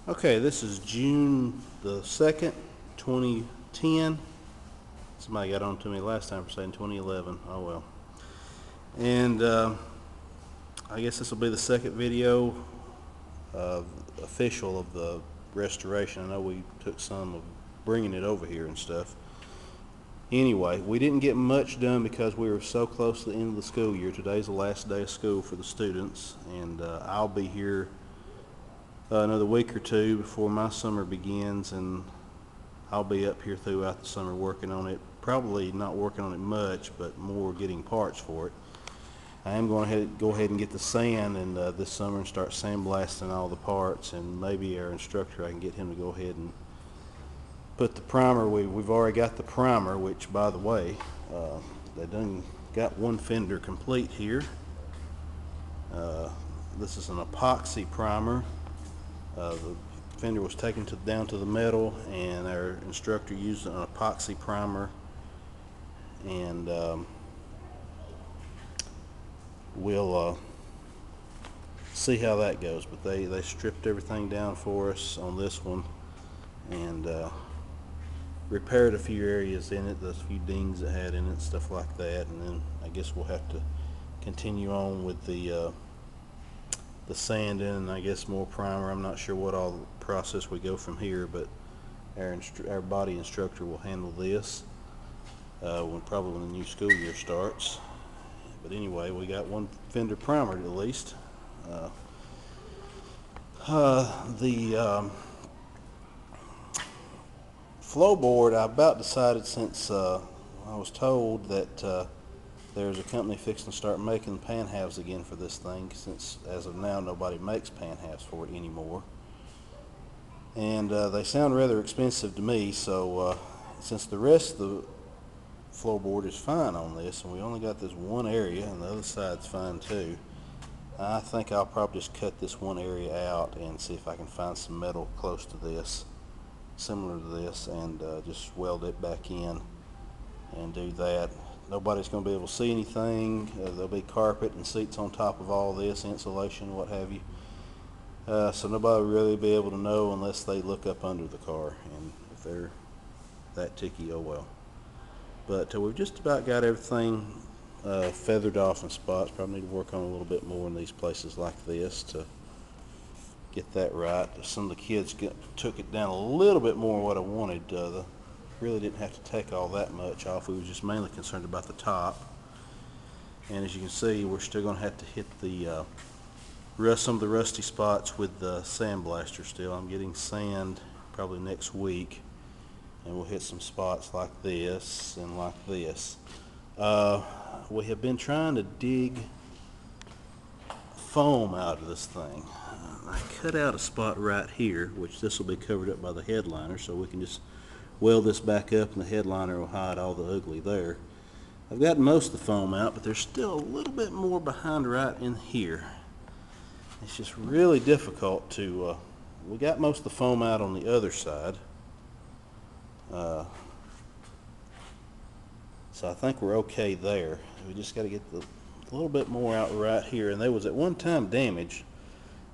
Okay, this is June the 2nd, 2010. Somebody got on to me last time for saying 2011. Oh well. And I guess this will be the second video official of the restoration. I know we took some of bringing it over here and stuff. Anyway, we didn't get much done because we were so close to the end of the school year. Today's the last day of school for the students, and I'll be here another week or two before my summer begins, and I'll be up here throughout the summer working on it. Probably not working on it much, but more getting parts for it. I am going to go ahead and get the sand and this summer and start sandblasting all the parts, and maybe our instructor, I can get him to go ahead and put the primer. We've already got the primer, which, by the way, they done got one fender complete here. This is an epoxy primer. The fender was taken down to the metal, and our instructor used an epoxy primer, and we'll see how that goes. But they stripped everything down for us on this one, and repaired a few areas in it, those few dings it had in it, stuff like that. And then I guess we'll have to continue on with the sanding and I guess more primer. I'm not sure what all the process we go from here, but our body instructor will handle this probably when the new school year starts. But anyway, we got one fender primered at least. The floorboard, I about decided, since I was told that there's a company fixing to start making pan halves again for this thing, since as of now nobody makes pan halves for it anymore, and they sound rather expensive to me. So since the rest of the floorboard is fine on this, and we only got this one area, and the other side's fine too, I think I'll probably just cut this one area out and see if I can find some metal close to this, similar to this, and just weld it back in and do that. Nobody's going to be able to see anything. There'll be carpet and seats on top of all this, insulation, what have you. So nobody will really be able to know unless they look up under the car, and if they're that ticky, oh well. But we've just about got everything feathered off in spots. Probably need to work on a little bit more in these places like this to get that right. Some of the kids took it down a little bit more than what I wanted. Really didn't have to take all that much off. We were just mainly concerned about the top. And as you can see, we're still going to have to hit the some of the rusty spots with the sandblaster still. I'm getting sand probably next week, and we'll hit some spots like this and like this. We have been trying to dig foam out of this thing. I cut out a spot right here, which this will be covered up by the headliner, so we can just weld this back up and the headliner will hide all the ugly there. I've got most of the foam out, but there's still a little bit more behind right in here. It's just really difficult to, we got most of the foam out on the other side. So I think we're okay there. We just got to get a little bit more out right here. And they was at one time damaged,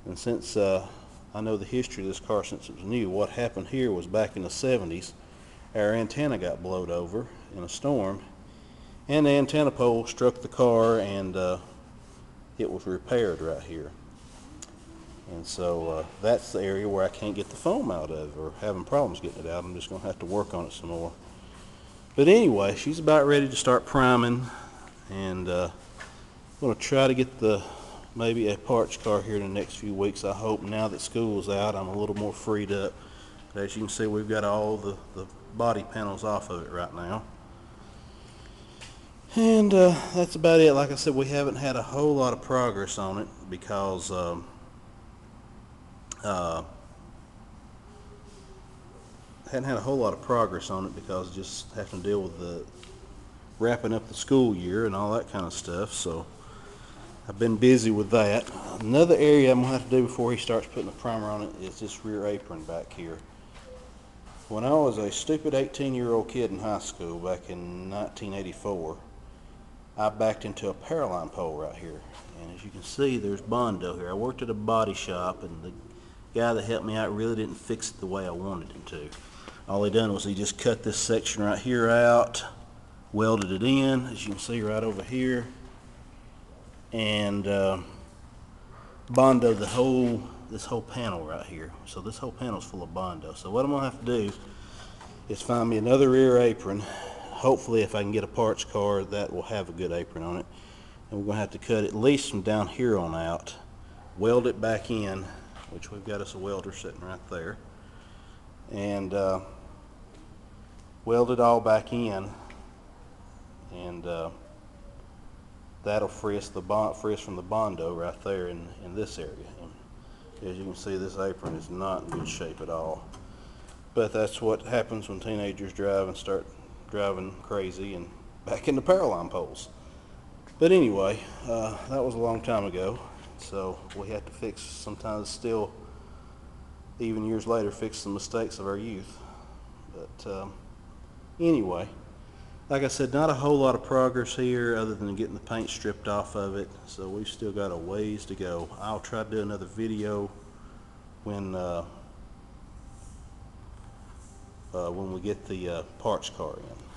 and since I know the history of this car since it was new, what happened here was back in the 70s, our antenna got blowed over in a storm, and the antenna pole struck the car, and it was repaired right here. And so that's the area where I can't get the foam out of, or having problems getting it out. I'm just going to have to work on it some more. But anyway, she's about ready to start priming, and I'm going to try to get maybe a parts car here in the next few weeks. I hope now that school's out, I'm a little more freed up. But as you can see, we've got all the body panels off of it right now. And that's about it. Like I said, we haven't had a whole lot of progress on it because just having to deal with the wrapping up the school year and all that kind of stuff. So I've been busy with that. Another area I'm going to have to do before he starts putting the primer on it is this rear apron back here. When I was a stupid 18-year-old kid in high school back in 1984, I backed into a power line pole right here. And as you can see, there's Bondo here. I worked at a body shop, and the guy that helped me out really didn't fix it the way I wanted him to. All he done was he just cut this section right here out, welded it in, as you can see right over here, and Bondo this whole panel right here. So this whole panel is full of Bondo. So what I'm gonna have to do is find me another rear apron. Hopefully, if I can get a parts car that will have a good apron on it. And we're gonna have to cut at least from down here on out, weld it back in, which we've got us a welder sitting right there, and weld it all back in, and that'll free us from the Bondo right there in this area. And as you can see, this apron is not in good shape at all. But that's what happens when teenagers drive and start driving crazy and back into power line poles. But anyway, that was a long time ago, so we had to fix, sometimes still, even years later, fix the mistakes of our youth. But anyway, like I said, not a whole lot of progress here other than getting the paint stripped off of it, so we've still got a ways to go. I'll try to do another video when we get the parts car in.